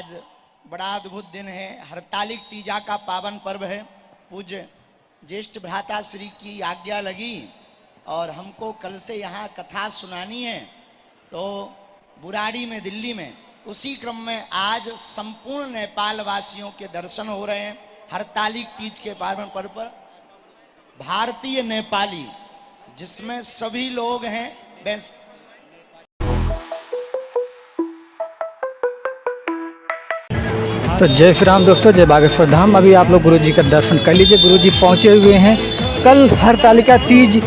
आज बड़ा अद्भुत दिन है। हरतालिक तीजा का पावन पर्व है। पूज्य ज्येष्ठ भ्राता श्री की आज्ञा लगी और हमको कल से यहाँ कथा सुनानी है, तो बुराड़ी में, दिल्ली में, उसी क्रम में आज संपूर्ण नेपाल वासियों के दर्शन हो रहे हैं। हरतालिक तीज के पावन पर्व पर भारतीय नेपाली, जिसमें सभी लोग हैं, तो जय श्री राम दोस्तों, जय बागेश्वर धाम। अभी आप लोग गुरुजी का दर्शन कर लीजिए। गुरुजी पहुंचे हुए हैं। कल हरतालिका तीज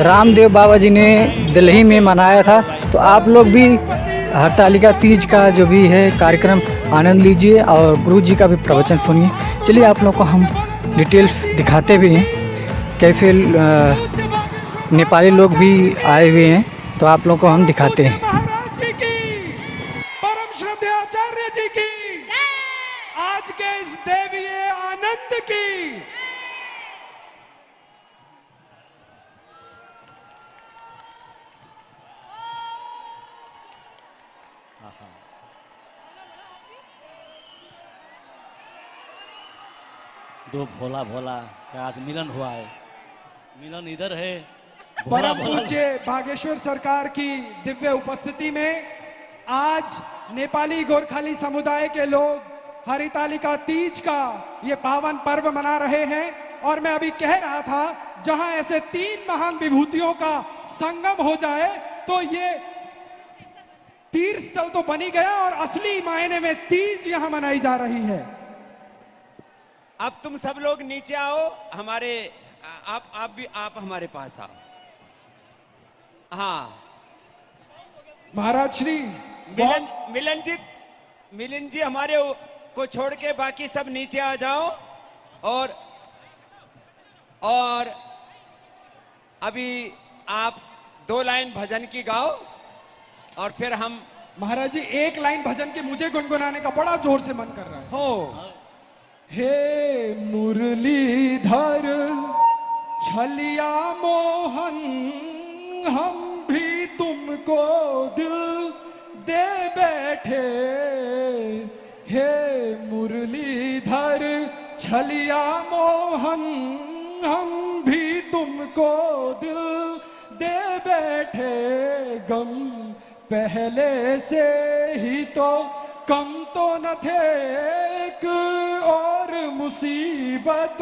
रामदेव बाबा जी ने दिल्ली में मनाया था, तो आप लोग भी हरतालिका तीज का जो भी है कार्यक्रम आनंद लीजिए और गुरुजी का भी प्रवचन सुनिए। चलिए आप लोग को हम डिटेल्स दिखाते भी हैं, कैसे नेपाली लोग भी आए हुए हैं, तो आप लोग को हम दिखाते हैं। परम श्रद्धेय आचार्य जी की, आज के इस देवीय आनंद की। दो भोला भोला का आज मिलन हुआ है। मिलन इधर है। परम पूज्य बागेश्वर सरकार की दिव्य उपस्थिति में आज नेपाली गोरखाली समुदाय के लोग हरितालिका तीज का ये पावन पर्व मना रहे हैं। और मैं अभी कह रहा था, जहां ऐसे तीन महान विभूतियों का संगम हो जाए तो ये तीर्थ स्थल तो बनी गया और असली मायने में तीज यहां मनाई जा रही है। अब तुम सब लोग नीचे आओ, हमारे आप हमारे पास आओ। हाँ महाराज श्री मिलन जी हमारे को छोड़ के बाकी सब नीचे आ जाओ। और अभी आप 2 लाइन भजन की गाओ और फिर हम। महाराज जी, एक लाइन भजन की मुझे गुनगुनाने का बड़ा जोर से मन कर रहा है। हो हे मुरलीधर छलिया मोहन, हम भी तुमको दिल दे बैठे। हे मुरलीधर छलिया मोहन, हम भी तुमको दिल दे बैठे। गम पहले से ही तो कम तो न थे, एक और मुसीबत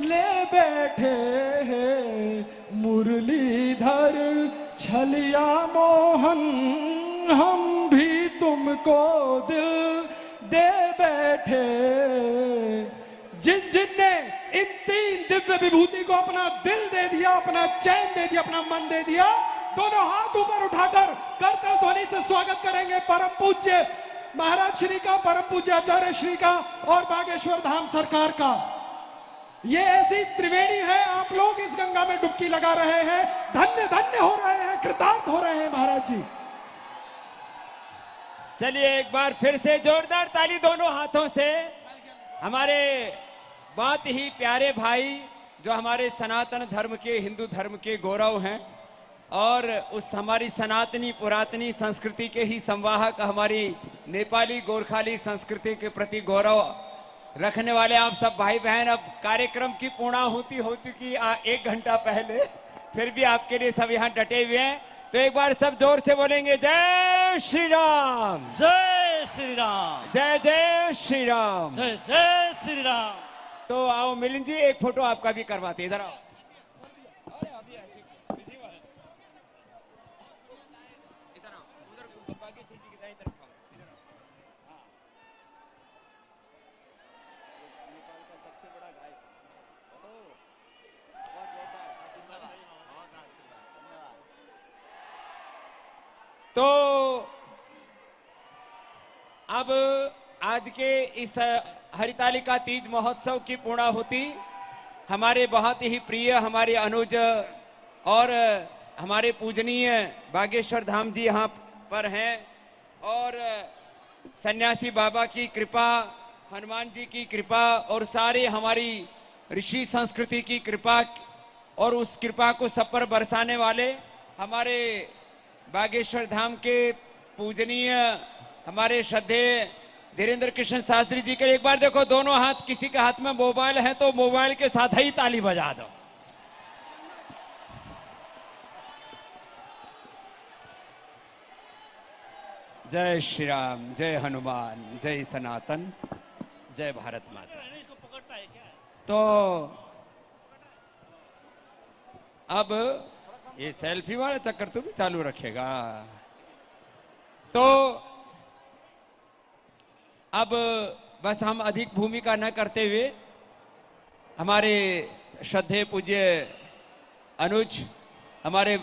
ले बैठे हैं। मुरलीधर छलिया मोहन, हम भी तुमको दिल दे बैठे। जिनने इन 3 दिव्य विभूति को अपना दिल दे दिया, अपना चैन दे दिया, अपना मन दे दिया, दोनों हाथ ऊपर उठाकर करतल ध्वनि से स्वागत करेंगे परम पूज्य महाराज श्री का, परम पूज्य आचार्य श्री का और बागेश्वर धाम सरकार का। ये ऐसी त्रिवेणी है, आप लोग इस गंगा में डुबकी लगा रहे हैं, धन्य धन्य हो रहे हैं, कृतार्थ हो रहे हैं महाराज जी। चलिए एक बार फिर से जोरदार ताली दोनों हाथों से। हमारे बहुत ही प्यारे भाई जो हमारे सनातन धर्म के, हिंदू धर्म के गौरव हैं और उस हमारी सनातनी पुरातनी संस्कृति के ही संवाहक, हमारी नेपाली गोरखाली संस्कृति के प्रति गौरव रखने वाले आप सब भाई बहन। अब कार्यक्रम की पूर्णाहुति हो चुकी 1 घंटा पहले, फिर भी आपके लिए सब यहाँ डटे हुए हैं। तो एक बार सब जोर से बोलेंगे, जय श्री राम, जय श्री राम, जय जय श्री राम, जय जय श्री राम। तो आओ मिलन जी, एक फोटो आपका भी करवाते, इधर आओ। तो अब आज के इस हरितालिका तीज महोत्सव की पूर्णाहुति हमारे बहुत ही प्रिय, हमारे अनुज और हमारे पूजनीय बागेश्वर धाम जी यहाँ पर हैं और सन्यासी बाबा की कृपा, हनुमान जी की कृपा और सारे हमारी ऋषि संस्कृति की कृपा और उस कृपा को सब पर बरसाने वाले हमारे बागेश्वर धाम के पूजनीय, हमारे श्रद्धेय धीरेन्द्र कृष्ण शास्त्री जी के एक बार देखो, दोनों हाथ, किसी के हाथ में मोबाइल है तो मोबाइल के साथ ही ताली बजा दो। जय श्री राम, जय हनुमान, जय सनातन, जय भारत माता। तो अब ये सेल्फी वाला चक्कर तो भी चालू रखेगा। तो अब बस हम अधिक भूमिका न करते हुए हमारे श्रद्धेय पूज्य अनुज हमारे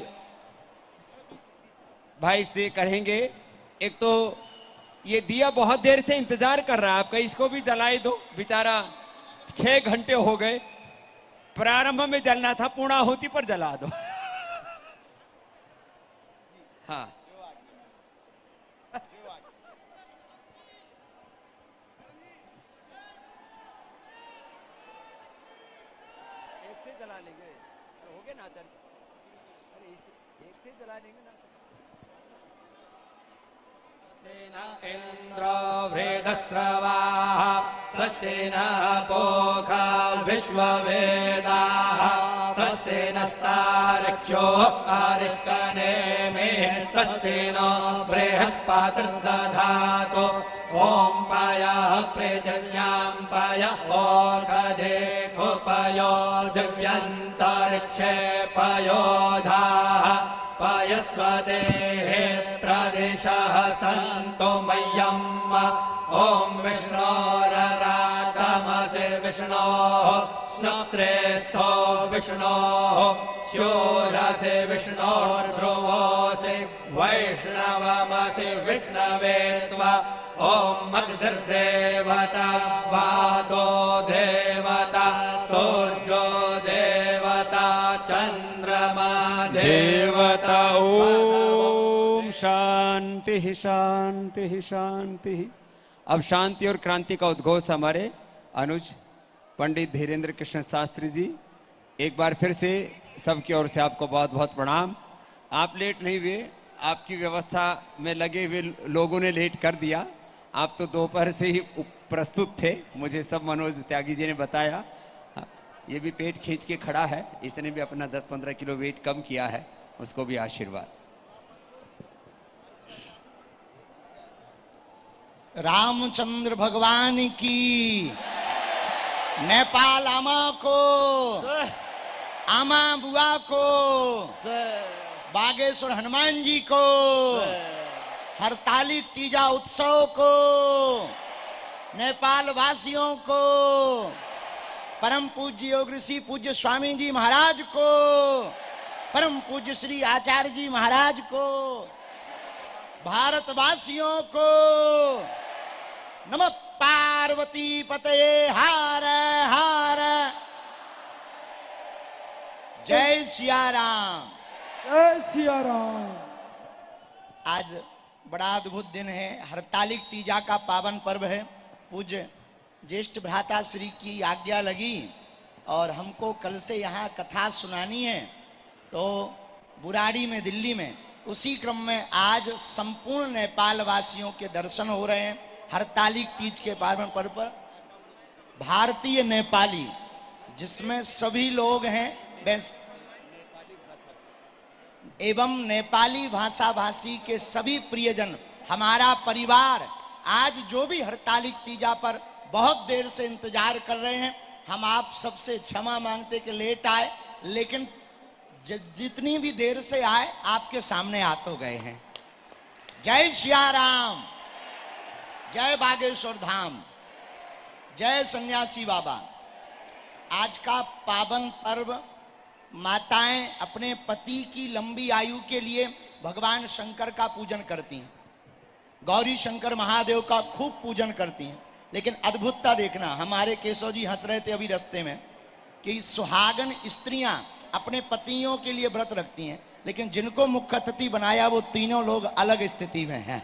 भाई से कहेंगे। एक तो ये दिया बहुत देर से इंतजार कर रहा है आपका, इसको भी जलाए दो, बेचारा 6 घंटे हो गए। प्रारंभ में जलना था, पूर्णाहुति पर जला दो। हाँ, एक से जला लेंगे, हो गया ना आचार्य? अरे एक से जला लेंगे ना। इन्द्रो वृद्धश्रवाः स्वस्ति नः पूषा विश्ववेदाः स्वस्ति नस्तार्क्ष्यो अरिष्टनेमिः स्वस्ति नो बृहस्पतिर्दधातु ॐ पयः पृथिव्यां पयः ओषधेऽपयो दिव्यन्तरिक्षे पयोधाः पयस्वदेः प्रदिशः सन्तु मह्यम् ॐ विष्णोररागमसि विष्णोः स्नुत्रेस्थो विष्णोः शूरसि विष्णोर्ध्रुवोऽसि वैष्णवमसि विष्णवे त्वा ॐ अग्निर्देवता वादो देवता सूर्यो देवता चन्द्रमा देवता। ओम शांति शांति शांति। अब शांति और क्रांति का उद्घोष हमारे अनुज पंडित धीरेन्द्र कृष्ण शास्त्री जी। एक बार फिर से सबकी ओर से आपको बहुत बहुत प्रणाम। आप लेट नहीं हुए, आपकी व्यवस्था में लगे हुए लोगों ने लेट कर दिया। आप तो दोपहर से ही प्रस्तुत थे, मुझे सब मनोज त्यागी जी ने बताया। ये भी पेट खींच के खड़ा है, इसने भी अपना 10-15 किलो वेट कम किया है, उसको भी आशीर्वाद। रामचंद्र भगवान की, नेपाल आमा को, आमा बुआ को, बागेश्वर हनुमान जी को, हरतालिक तीजा उत्सव को, नेपाल वासियों को, परम पूज्य योग ऋषि पूज्य स्वामी जी महाराज को, परम पूज्य श्री आचार्य जी महाराज को, भारतवासियों को नमः पार्वती पतये हर हर। जय सिया राम। जय सिया राम। आज बड़ा अद्भुत दिन है, हरतालिक तीजा का पावन पर्व है। पूज्य ज्येष्ठ भ्राता श्री की आज्ञा लगी और हमको कल से यहाँ कथा सुनानी है, तो बुराड़ी में, दिल्ली में, उसी क्रम में आज संपूर्ण नेपाल वासियों के दर्शन हो रहे हैं हरतालिक तीज के पावन पर्व पर। भारतीय नेपाली जिसमें सभी लोग हैं एवं नेपाली भाषा भाषी के सभी प्रियजन, हमारा परिवार आज जो भी हरतालिक तीजा पर बहुत देर से इंतजार कर रहे हैं, हम आप सबसे क्षमा मांगते कि लेट आए, लेकिन जितनी भी देर से आए आपके सामने आ तो गए हैं। जय सिया राम, जय बागेश्वर धाम, जय सन्यासी बाबा। आज का पावन पर्व माताएं अपने पति की लंबी आयु के लिए भगवान शंकर का पूजन करती हैं, गौरी शंकर महादेव का खूब पूजन करती हैं। लेकिन अद्भुतता देखना, हमारे केशव जी हंस रहे थे अभी रास्ते में कि सुहागन स्त्रियां अपने पतियों के लिए व्रत रखती हैं, लेकिन जिनको मुख्य अतिथि बनाया वो तीनों लोग अलग स्थिति में हैं।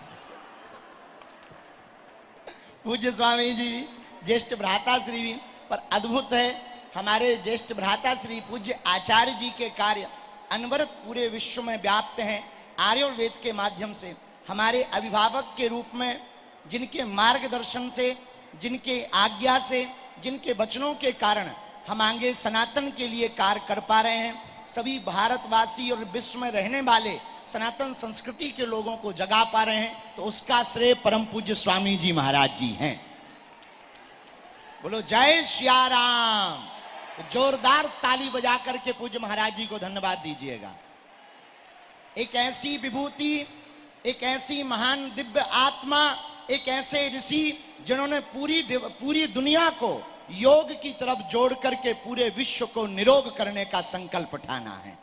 पूज्य स्वामी जी भी, ज्येष्ठ भ्राता श्री भी, पर अद्भुत है हमारे ज्येष्ठ भ्राता श्री पूज्य आचार्य जी के कार्य अनवरत पूरे विश्व में व्याप्त हैं। आर्यवेद के माध्यम से हमारे अभिभावक के रूप में जिनके मार्गदर्शन से, जिनके आज्ञा से, जिनके वचनों के कारण हम आगे सनातन के लिए कार्य कर पा रहे हैं। सभी भारतवासी और विश्व में रहने वाले सनातन संस्कृति के लोगों को जगा पा रहे हैं, तो उसका श्रेय परम पूज्य स्वामी जी महाराज जी हैं। बोलो जय सिया राम। तो जोरदार ताली बजा करके पूज्य महाराज जी को धन्यवाद दीजिएगा। एक ऐसी विभूति, एक ऐसी महान दिव्य आत्मा, एक ऐसे ऋषि जिन्होंने पूरी दुनिया को योग की तरफ जोड़ करके पूरे विश्व को निरोग करने का संकल्प ठाना है।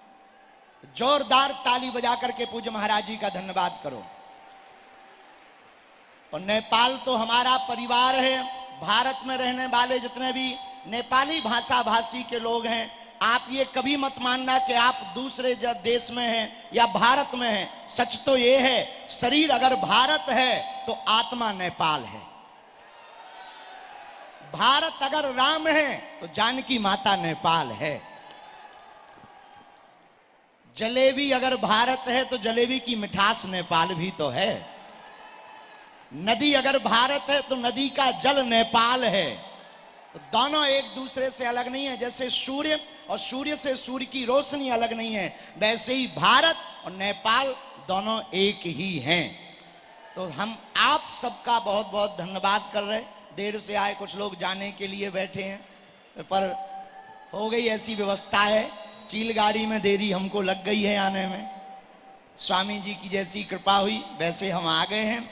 जोरदार ताली बजा करके पूज्य महाराज जी का धन्यवाद करो। और नेपाल तो हमारा परिवार है। भारत में रहने वाले जितने भी नेपाली भाषा भाषी के लोग हैं, आप ये कभी मत मानना कि आप दूसरे देश में हैं या भारत में हैं। सच तो ये है, शरीर अगर भारत है तो आत्मा नेपाल है। भारत अगर राम है तो जानकी माता नेपाल है। जलेबी अगर भारत है तो जलेबी की मिठास नेपाल भी तो है। नदी अगर भारत है तो नदी का जल नेपाल है। तो दोनों एक दूसरे से अलग नहीं है। जैसे सूर्य और सूर्य से सूर्य की रोशनी अलग नहीं है, वैसे ही भारत और नेपाल दोनों एक ही हैं। तो हम आप सबका बहुत बहुत धन्यवाद कर रहे हैं। देर से आए, कुछ लोग जाने के लिए बैठे हैं, पर हो गई ऐसी व्यवस्था है। चील गाड़ी में देरी हमको लग गई है आने में। स्वामी जी की जैसी कृपा हुई वैसे हम आ गए हैं।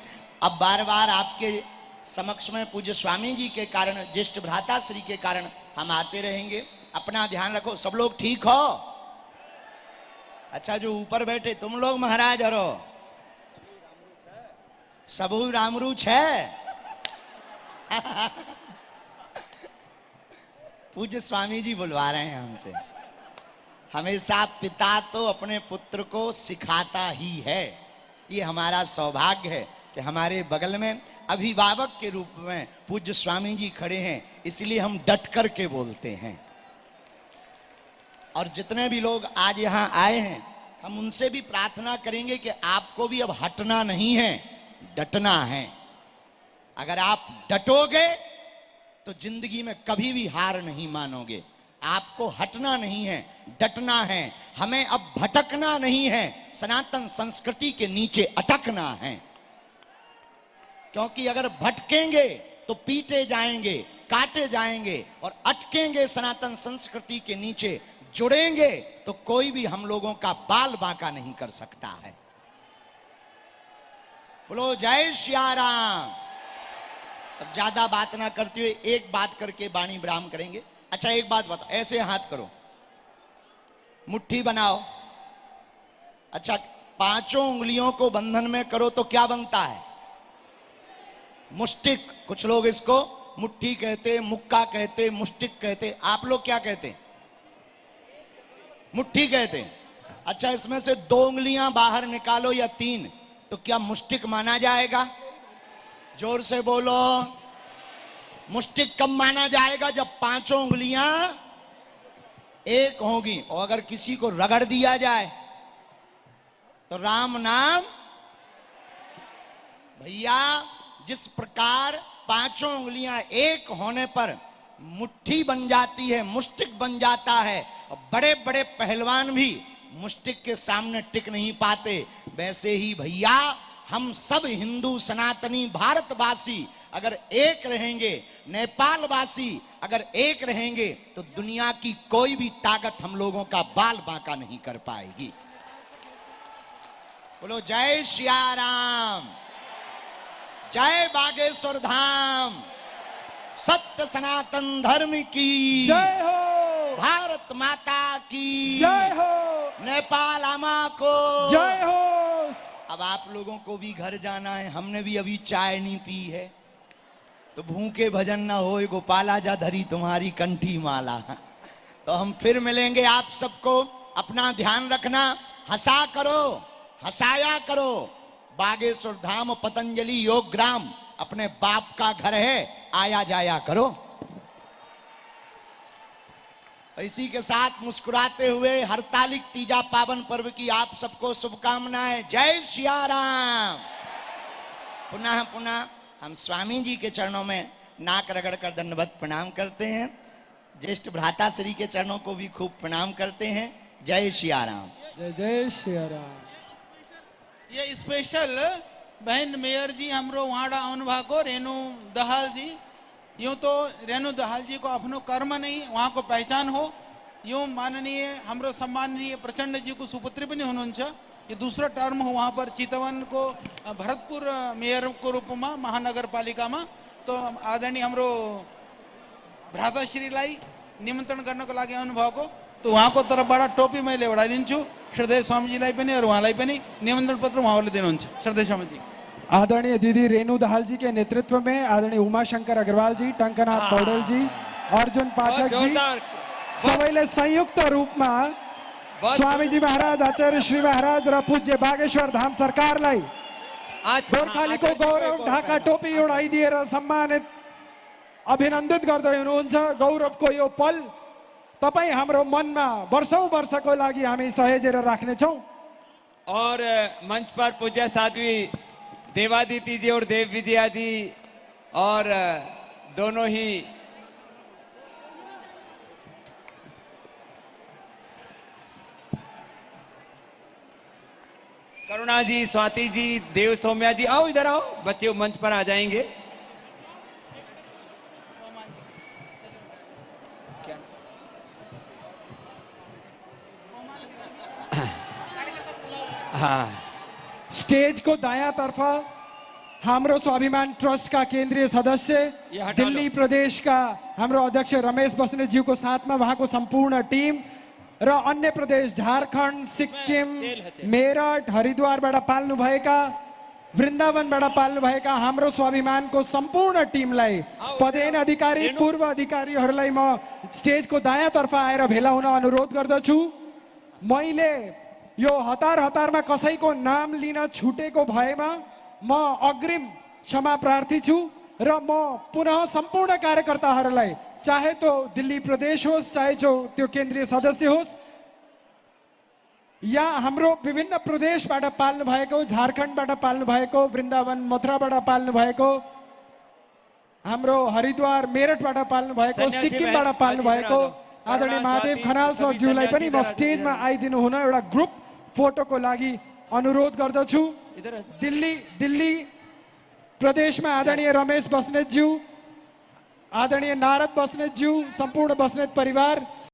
अब बार बार आपके समक्ष में पूज्य स्वामी जी के कारण, ज्येष्ठ भ्राता श्री के कारण हम आते रहेंगे। अपना ध्यान रखो। सब लोग ठीक हो? अच्छा, जो ऊपर बैठे तुम लोग महाराज हरो, सबू रामरू है। पूज्य स्वामी जी बुलवा रहे हैं हमसे। हमेशा पिता तो अपने पुत्र को सिखाता ही है। ये हमारा सौभाग्य है कि हमारे बगल में अभिभावक के रूप में पूज्य स्वामी जी खड़े हैं, इसलिए हम डट कर के बोलते हैं। और जितने भी लोग आज यहाँ आए हैं, हम उनसे भी प्रार्थना करेंगे कि आपको भी अब हटना नहीं है, डटना है। अगर आप डटोगे तो जिंदगी में कभी भी हार नहीं मानोगे। आपको हटना नहीं है, डटना है। हमें अब भटकना नहीं है, सनातन संस्कृति के नीचे अटकना है। क्योंकि अगर भटकेंगे तो पीटे जाएंगे, काटे जाएंगे, और अटकेंगे सनातन संस्कृति के नीचे, जुड़ेंगे तो कोई भी हम लोगों का बाल बांका नहीं कर सकता है। बोलो जय सिया राम। अब ज्यादा बात ना करते हुए एक बात करके वाणी विराम करेंगे। अच्छा, एक बात बताओ, ऐसे हाथ करो, मुट्ठी बनाओ। अच्छा, पांचों उंगलियों को बंधन में करो तो क्या बनता है? मुष्टिक। कुछ लोग इसको मुट्ठी कहते, मुक्का कहते, मुष्टिक कहते। आप लोग क्या कहते? मुट्ठी कहते। अच्छा, इसमें से 2 उंगलियां बाहर निकालो या 3, तो क्या मुष्टिक माना जाएगा? जोर से बोलो। मुष्टिक कब माना जाएगा? जब 5 उंगलियां एक होगी। और अगर किसी को रगड़ दिया जाए तो राम नाम। भैया, जिस प्रकार 5 उंगलियां एक होने पर मुट्ठी बन जाती है, मुष्टिक बन जाता है, और बड़े बड़े पहलवान भी मुष्टिक के सामने टिक नहीं पाते, वैसे ही भैया हम सब हिंदू सनातनी भारतवासी अगर एक रहेंगे, नेपाल वासी अगर एक रहेंगे, तो दुनिया की कोई भी ताकत हम लोगों का बाल बांका नहीं कर पाएगी। बोलो जय सिया राम। जय बागेश्वर धाम। सत्य सनातन धर्म की जय हो। भारत माता की जय हो। नेपाल आमा को जय हो। अब आप लोगों को भी घर जाना है। हमने भी अभी चाय नहीं पी है, तो भूखे भजन न होए गोपाला जा धरी तुम्हारी कंठी माला। तो हम फिर मिलेंगे आप सबको। अपना ध्यान रखना। हंसा करो, हंसाया करो। बागेश्वर धाम पतंजलि योग ग्राम अपने बाप का घर है, आया जाया करो। इसी के साथ मुस्कुराते हुए हरतालिक तीजा पावन पर्व की आप सबको शुभकामनाएं। जय सिया राम। पुनः पुनः हम स्वामी जी के चरणों में नाक रगड़ कर दंडवत प्रणाम करते हैं। ज्येष्ठ भ्राता श्री के चरणों को भी खूब प्रणाम करते हैं। जय सियाराम। जय जय श्री राम। ये स्पेशल बहन मेयर जी हमरो वहाँ आउन भाको रेणु दहाल जी। यूं तो रेणु दहाल जी को अपनो कर्म नहीं वहाँ को पहचान हो, यूं माननीय हमरो सम्माननीय प्रचंड जी को सुपुत्री भी हुनुहुन्छ। ये दूसरा टर्म हो वहाँ पर चितवन को भरतपुर मेयर को रूप में महानगर पालिका में। तो आदरणीय हमरो भ्राताश्री लाई निमंत्रण करने को लागे अनुभव को, तो वहाँ को तरफ बड़ा टोपी मैं लेवड़ा दिन्छु श्रद्धेय स्वामी जी लाई पनि और वहाँ लाई पनि निमंत्रण पत्र वहाँ वाले दिनुहुन्छ। श्रद्धेय स्वामी जी। आदरणीय दीदी रेणु दहाल जी के नेतृत्व में आदरणीय उमाशंकर अग्रवाल जी, टंकनाथ पौडेल जी, अर्जुन पाठक जी सबैले संयुक्त रूप में स्वामी जी महाराज, आचार्य श्री महाराज र पूज्य बागेश्वर धाम सरकारलाई गोर्खालीको गौरव ढाका टोपी उडाइदिएर सम्मानित अभिनन्दित गर्दै हुनुहुन्छ। गौरवको यो पल तपाईं हाम्रो मनमा वर्षौं वर्षको लागि हामी सहेजेर राख्नेछौं। और मंच पर पूज्य साध्वी देवादिति जी और देव विजया जी और दोनों ही करुणा जी, स्वाति जी, देव सौम्या जी, आओ इधर आओ, बच्चे मंच पर आ जाएंगे। हाँ, स्टेज को दायां तरफ हाम्रो स्वाभिमान ट्रस्ट का केंद्रीय सदस्य, ये हटा दिल्ली प्रदेश का हाम्रो अध्यक्ष रमेश बस्नेत जी को साथ में वहां को संपूर्ण टीम र अन्य प्रदेश झारखंड, सिक्किम, मेरठ, हरिद्वारबाट पाल्नु भएका, वृन्दावनबाट पाल्नु भएका हाम्रो स्वाभिमानको सम्पूर्ण टिमलाई, पदेन अधिकारी, पूर्व अधिकारीहरूलाई म स्टेजको दायाँ तर्फ आएर भेला हुन अनुरोध गर्दछु। मैले यो हतार हतारमा कसैको नाम लिन छुटेको भएमा म अग्रिम क्षमा प्रार्थी छु र म पुनः सम्पूर्ण कार्यकर्ताहरूलाई, चाहे तो दिल्ली प्रदेश होस्, चाहे त्यो केन्द्रीय सदस्य होस् या हाम्रो विभिन्न प्रदेशबाट पाल्नु भएको, झारखण्डबाट पाल्नु भएको, वृन्दावन मथुराबाट पाल्नु भएको, हाम्रो हरिद्वार मेरठबाट पाल्नु भएको, सिक्किमबाट पाल्नु भएको आदरणीय महादेव खनाल सरज्यूलाई पनि म स्टेजमा आइदिनु हुन एउटा ग्रुप फोटोको लागि अनुरोध गर्दछु। दिल्ली प्रदेशमा आदरणीय रमेश बस्नेतज्यू, आदरणीय नारद बस्नेतज्यू, सम्पूर्ण बस्नेत परिवार,